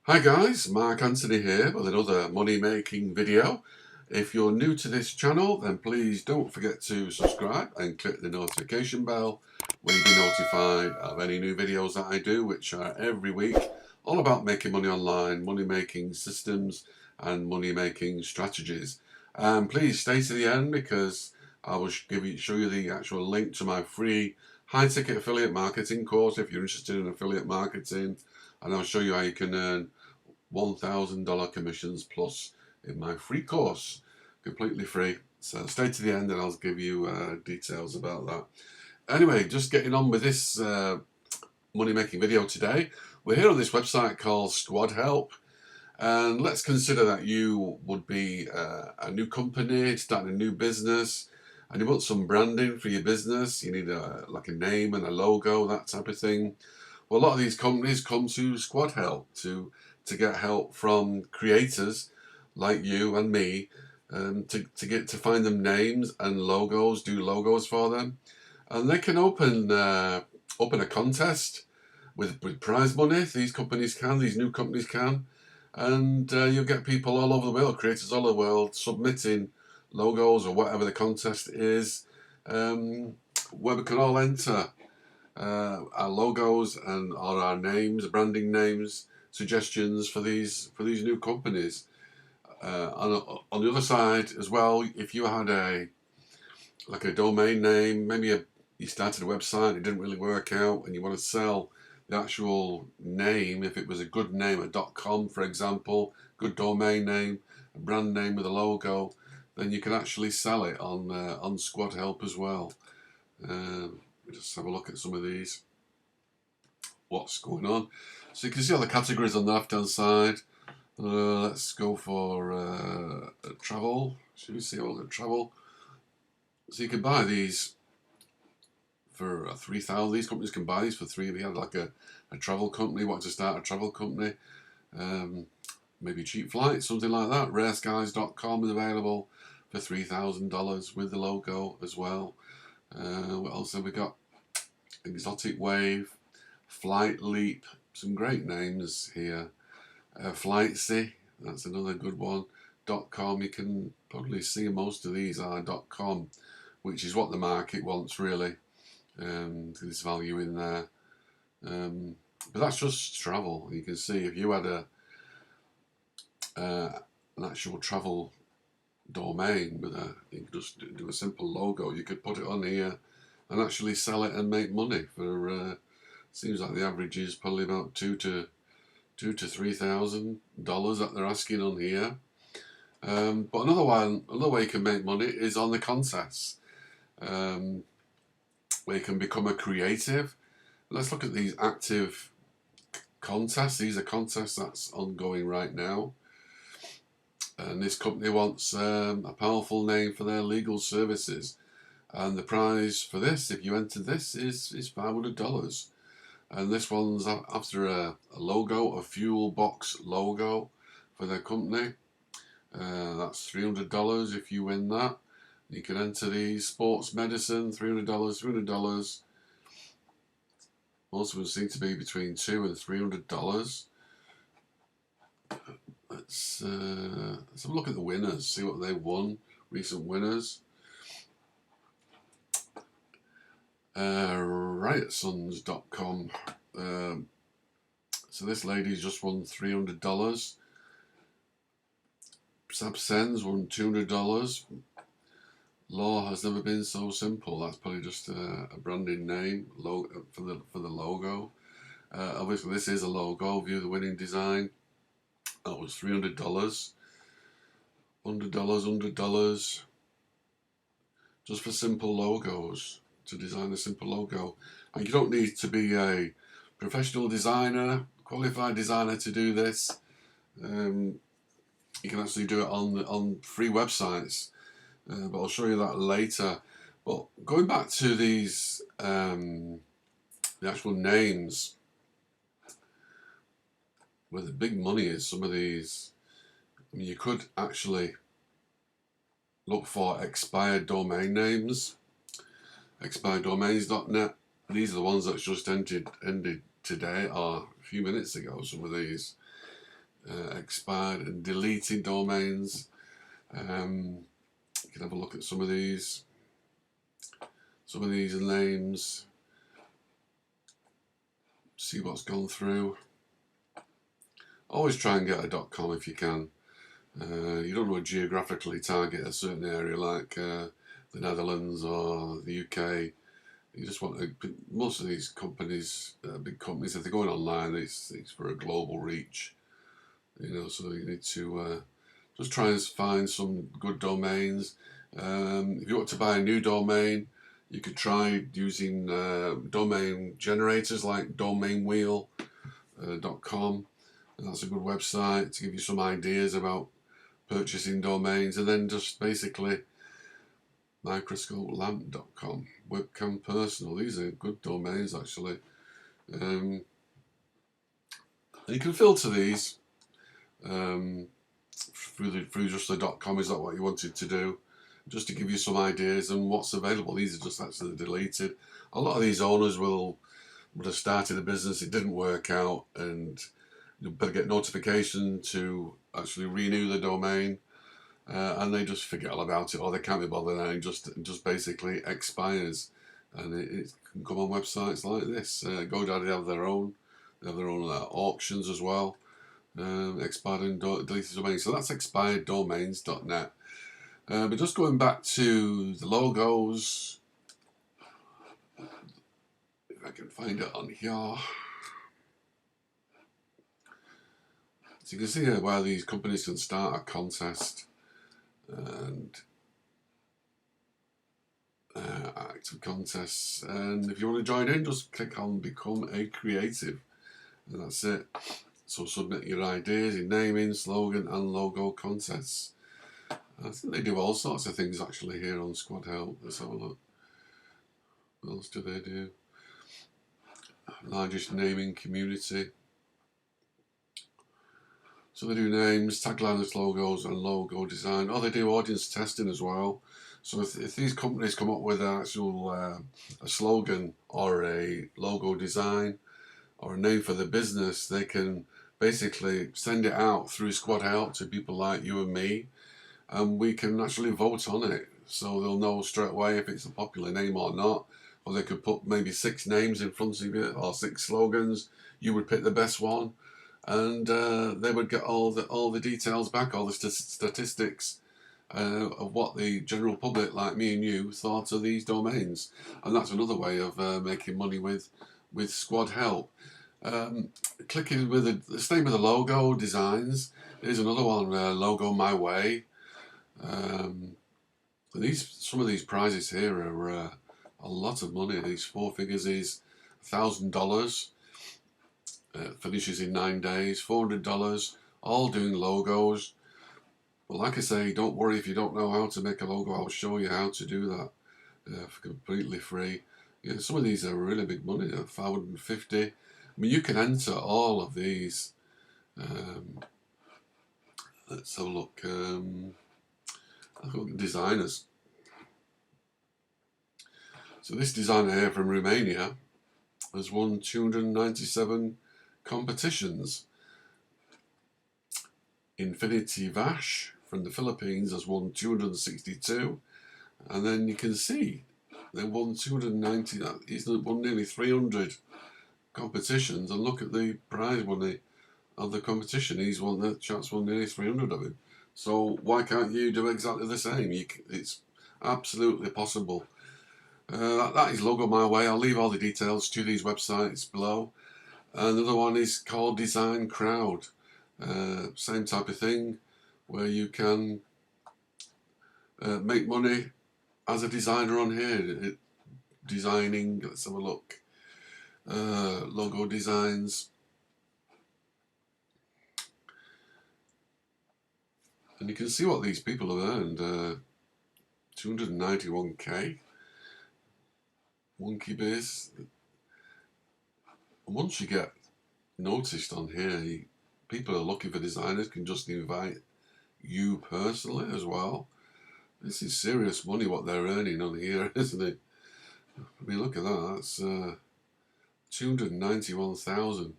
Hi guys, Mark Anthony here with another money making video. If you're new to this channel, then please don't forget to subscribe and click the notification bell where you'll be notified of any new videos that I do, which are every week, all about making money online, money making systems and money making strategies. And please stay to the end because I will show you the actual link to my free high ticket affiliate marketing course if you're interested in affiliate marketing, and I'll show you how you can earn $1,000 commissions plus in my free course, completely free. So stay to the end and I'll give you details about that. Anyway, just getting on with this money making video today. We're here on this website called Squad Help, and let's consider that you would be a new company starting a new business and you want some branding for your business. You need like a name and a logo, that type of thing. Well, a lot of these companies come to Squad Help to get help from creators like you and me, to find them names and logos, do logos for them, and they can open a contest with prize money. These new companies can, and you'll get people all over the world, creators all over the world, submitting logos or whatever the contest is, where we can all enter our logos and or our names, branding names, suggestions for these new companies. On the other side as well, if you had a domain name, maybe you started a website, it didn't really work out, and you want to sell the actual name, if it was a good name, a .com for example, good domain name, a brand name with a logo, then you can actually sell it on Squad Help as well. Just have a look at some of these, what's going on. So you can see all the categories on the left hand side. Let's go for travel. Should we see all the travel? So you can buy these for 3,000. These companies can buy these for free. If you had like a travel company, want to start a travel company, maybe cheap flights, something like that. Rareskies.com is available for $3,000 with the logo as well. What else have we got? Exotic Wave, Flight Leap, some great names here. Flightsy, that's another good one. .com, you can probably see most of these are .com, which is what the market wants really. There's value in there. But that's just travel. You can see if you had an actual travel domain with you could just do a simple logo, you could put it on here and actually sell it and make money for seems like the average is probably about $2,000 to $3,000 that they're asking on here. But another way you can make money is on the contests, where you can become a creative. Let's look at these active contests. These are contests that's ongoing right now. And this company wants a powerful name for their legal services. And the prize for this, if you enter this, is $500. And this one's after a logo, a fuel box logo for their company. That's $300 if you win that. You can enter these sports medicine, $300. Most of them seem to be between $200 and $300. Let's have a look at the winners, see what they won, recent winners. Riotsons.com. So this lady's just won $300. Sabsen's won $200. Law has never been so simple. That's probably just a branding name for the logo. Obviously, this is a logo. View the winning design. That was $300. $100. Just for simple logos, to design a simple logo. And you don't need to be a professional designer, qualified designer to do this. You can actually do it on free websites, but I'll show you that later. But going back to these, the actual names, where the big money is, some of these, I mean, you could actually look for expired domain names. Expireddomains.net. These are the ones that's just ended today or a few minutes ago, some of these. expired and deleted domains. You can have a look at some of these names, see what's gone through. Always try and get a .com if you can. You don't want to geographically target a certain area like the Netherlands or the UK. You just want to, most of these companies, big companies, if they're going online, it's for a global reach. So you need to just try and find some good domains. If you want to buy a new domain, you could try using domain generators like domainwheel.com. That's a good website to give you some ideas about purchasing domains. And then just basically microscopelamp.com, webcam personal. These are good domains actually. And you can filter these through just the .com. Is that what you wanted to do? Just to give you some ideas and what's available. These are just actually deleted. A lot of these owners would have started a business, it didn't work out, and you better get notification to actually renew the domain, and they just forget all about it, or they can't be bothered, and it just basically expires. And it can come on websites like this. GoDaddy have their own. They have their own auctions as well. Expired and deleted domains. So that's expireddomains.net. But just going back to the logos, if I can find it on here. So you can see here where these companies can start a contest and active contests. And if you want to join in, just click on Become a Creative. And that's it. So submit your ideas, your naming, slogan and logo contests. I think they do all sorts of things actually here on Squad Help. Let's have a look. What else do they do? Largest naming community. So they do names, taglines, logos and logo design. Oh, they do audience testing as well. So if these companies come up with an actual a slogan or a logo design or a name for the business, they can basically send it out through Squad Help to people like you and me, and we can actually vote on it. So they'll know straight away if it's a popular name or not. Or they could put maybe 6 names in front of you, or 6 slogans. You would pick the best one, and they would get all the details back, all the statistics of what the general public, like me and you, thought of these domains. And that's another way of making money with Squad Help. Clicking with the name of the logo designs. Here's another one, Logo My Way. Some of these prizes here are a lot of money. These 4 figures is $1,000. Finishes in 9 days. $400. All doing logos. But like I say, don't worry if you don't know how to make a logo. I'll show you how to do that for completely free. Yeah, some of these are really big money. 550. I mean, you can enter all of these. Let's have a look. Let's look at designers. So this designer here from Romania has won 297 competitions. Infinity Vash from the Philippines has won 262, and then you can see they won 290. He's won nearly 300 competitions, and look at the prize money of the competition. The chap's won nearly 300 of it. So why can't you do exactly the same? It's absolutely possible. That is Logo My Way. I'll leave all the details to these websites below. Another one is called Design Crowd. Same type of thing, where you can make money as a designer on here. Designing, let's have a look. Logo designs. And you can see what these people have earned. 291k. Monkey Biz. And once you get noticed on here, people are looking for designers, can just invite you personally as well. This is serious money what they're earning on here, isn't it? I mean, look at that. That's 291,000.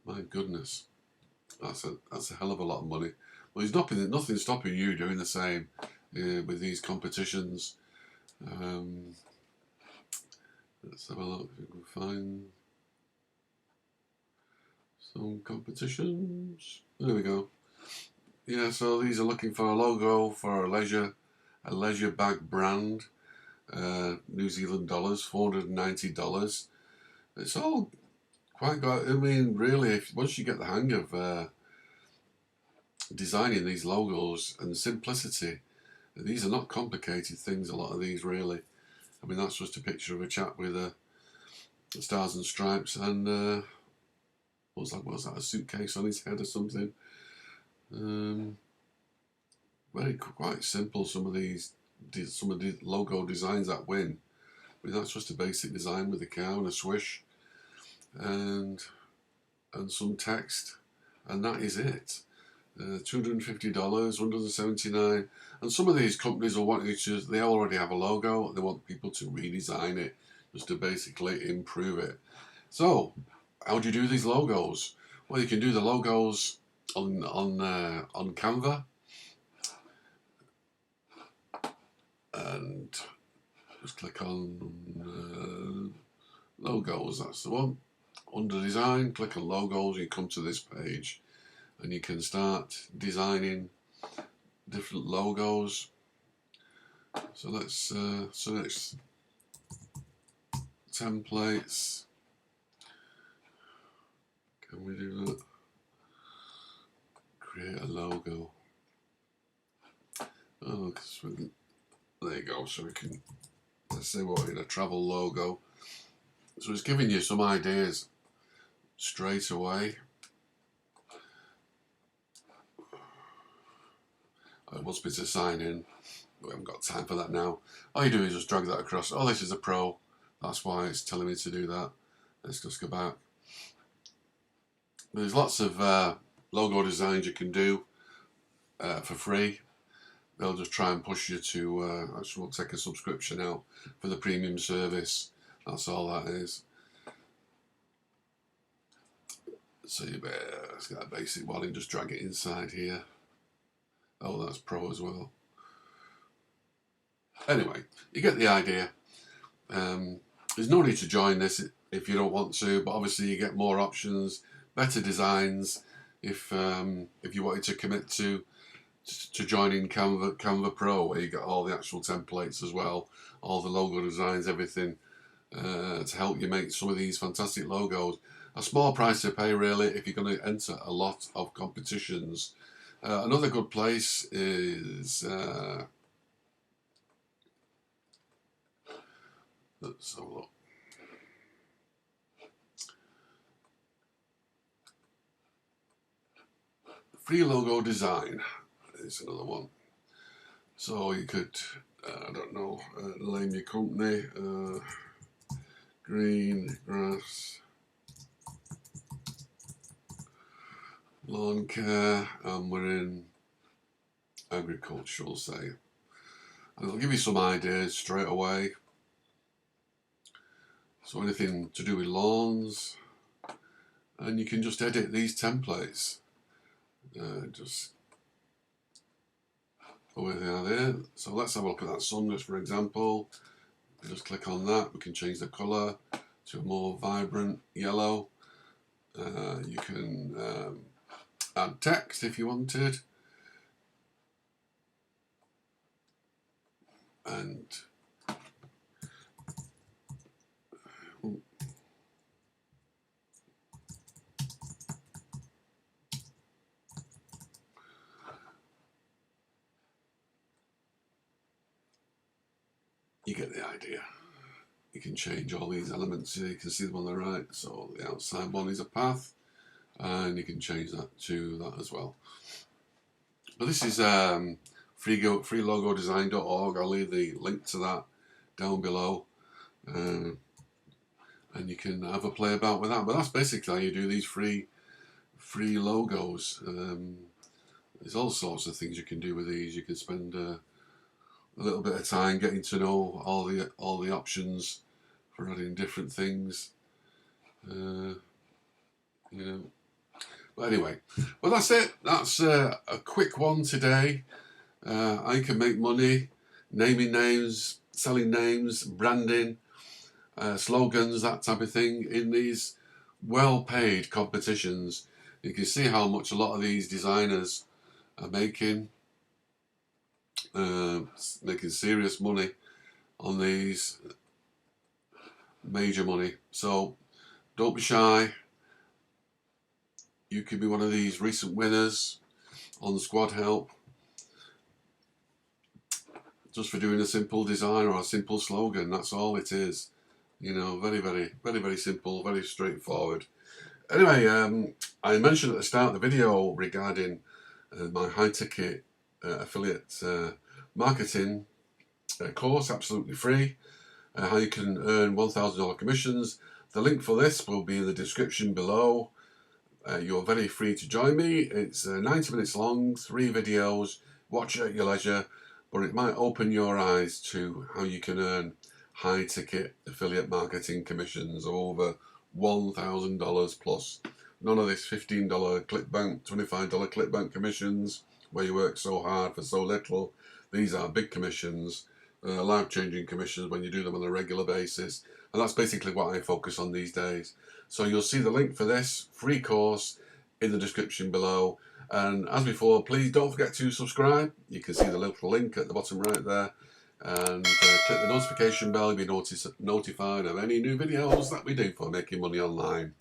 My goodness. That's a hell of a lot of money. Well, there's nothing stopping you doing the same with these competitions. Let's have a look if we can find some competitions. There we go. Yeah, so these are looking for a logo for a leisure bag brand. New Zealand dollars, $490. It's all quite good. I mean, really, once you get the hang of designing these logos and the simplicity, these are not complicated things, a lot of these, really. I mean, that's just a picture of a chap with stars and stripes and what was that, a suitcase on his head or something? Quite simple, some of the logo designs that win. I mean, that's just a basic design with a cow and a swish and some text, and that is it. $250, $179, and some of these companies will want you to. They already have a logo. They want people to redesign it just to basically improve it. So, how do you do these logos? Well, you can do the logos on Canva, and just click on logos. That's the one. Under design, click on logos. You come to this page, and you can start designing different logos. So let's select templates. Can we do that? Create a logo. Oh, there you go. So we can, let's say we're in a travel logo. So it's giving you some ideas straight away. It wants me to sign in. We haven't got time for that now. All you do is just drag that across. Oh, this is a pro. That's why it's telling me to do that. Let's just go back. There's lots of logo designs you can do for free. They'll just try and push you to, actually we'll take a subscription out for the premium service. That's all that is. So you better, let's get a basic one and just drag it inside here. Oh, that's pro as well. Anyway, you get the idea. There's no need to join this if you don't want to, but obviously you get more options, better designs if you wanted to commit to joining Canva Pro, where you get all the actual templates as well, all the logo designs, everything to help you make some of these fantastic logos. A small price to pay, really, if you're going to enter a lot of competitions. Another good place is let's have a look. Free logo design is another one. So you could, I don't know, name your company, green grass lawn care, and we're in agricultural, say. And it'll give you some ideas straight away. So anything to do with lawns, and you can just edit these templates. Just where they are there. So let's have a look at that sunrise, for example. Just click on that. We can change the colour to a more vibrant yellow. You can add text if you wanted, and you get the idea. You can change all these elements here. You can see them on the right. So the outside one is a path, and you can change that to that as well. But this is freelogodesign.org. I'll leave the link to that down below, and you can have a play about with that. But that's basically how you do these free logos. There's all sorts of things you can do with these. You can spend a little bit of time getting to know all the options for adding different things. You know, But anyway, well, that's it. That's a quick one today. I can make money naming names, selling names, branding, slogans, that type of thing in these well-paid competitions. You can see how much a lot of these designers are making serious money on these, major money. So don't be shy. You could be one of these recent winners on Squad Help just for doing a simple design or a simple slogan. That's all it is. You know, very, very, very, very simple, very straightforward. Anyway, I mentioned at the start of the video regarding my high-ticket affiliate marketing course, absolutely free, how you can earn $1,000 commissions. The link for this will be in the description below. You're very free to join me. It's 90 minutes long, 3 videos. Watch it at your leisure, but it might open your eyes to how you can earn high-ticket affiliate marketing commissions of over $1,000 plus. None of this $15 ClickBank, $25 ClickBank commissions where you work so hard for so little. These are big commissions, life-changing commissions when you do them on a regular basis. And that's basically what I focus on these days. So you'll see the link for this free course in the description below. And as before, please don't forget to subscribe. You can see the little link at the bottom right there. And click the notification bell to be notified of any new videos that we do for making money online.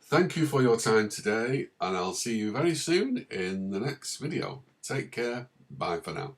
Thank you for your time today, and I'll see you very soon in the next video. Take care. Bye for now.